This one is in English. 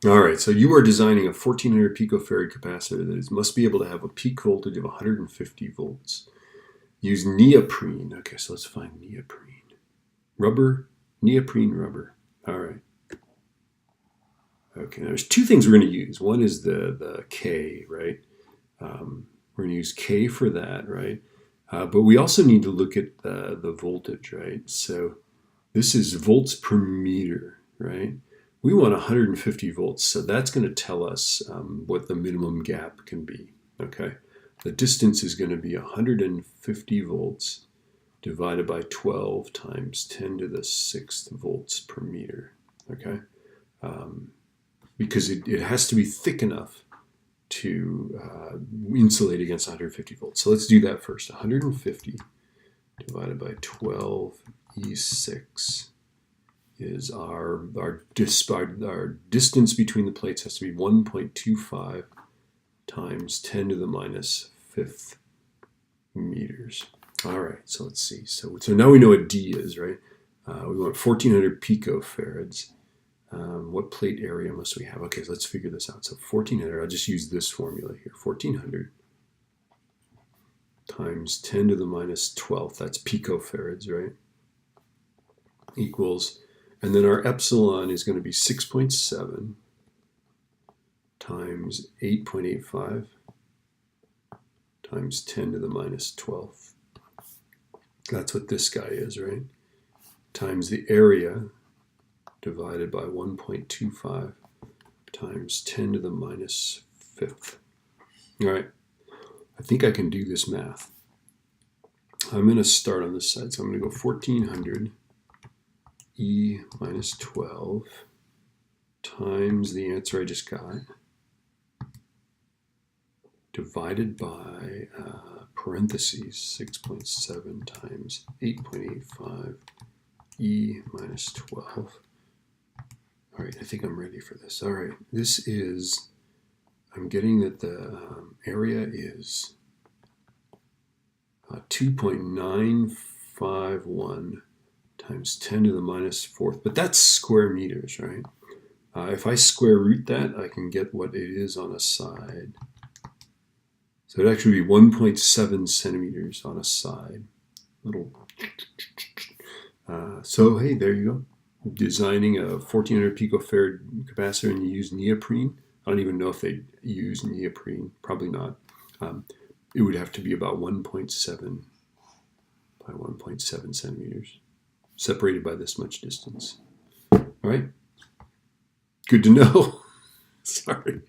All right, so you are designing a 1400 picofarad capacitor that must be able to have a peak voltage of 150 volts. Use neoprene. Okay, so let's find neoprene. Rubber, neoprene rubber. All right. Okay, there's two things we're going to use. One is the K, right? We're going to use K for that, right? But we also need to look at the voltage, right? So this is volts per meter, right? We want 150 volts, so that's going to tell us what the minimum gap can be, okay? The distance is going to be 150 volts divided by 12 times 10 to the 6th volts per meter, okay? Because it has to be thick enough to insulate against 150 volts. So let's do that first. 150 divided by 12 E6 is our distance between the plates has to be 1.25 times 10 to the minus 5th meters. All right, so let's see. So now we know what D is, right? We want 1400 picofarads. What plate area must we have? Okay, so let's figure this out. So 1400, I'll just use this formula here. 1400 times 10 to the minus 12th, that's picofarads, right? Equals, and then our epsilon is going to be 6.7 times 8.85 times 10 to the minus 12th. That's what this guy is, right? Times the area divided by 1.25 times 10 to the minus 5th. All right, I think I can do this math. I'm going to start on this side. So I'm going to go 1400 E minus 12 times the answer I just got divided by parentheses 6.7 times 8.85 E minus 12. All right, I think I'm ready for this. All right, this is, I'm getting that the area is 2.951 times 10 to the minus 4th, but that's square meters, right? If I square root that, I can get what it is on a side. So it'd actually be 1.7 centimeters on a side. So hey, there you go. Designing a 1400 picofarad capacitor and you use neoprene. I don't even know if they use neoprene. Probably not. It would have to be about 1.7 by 1.7 centimeters, separated by this much distance. All right. Good to know. Sorry.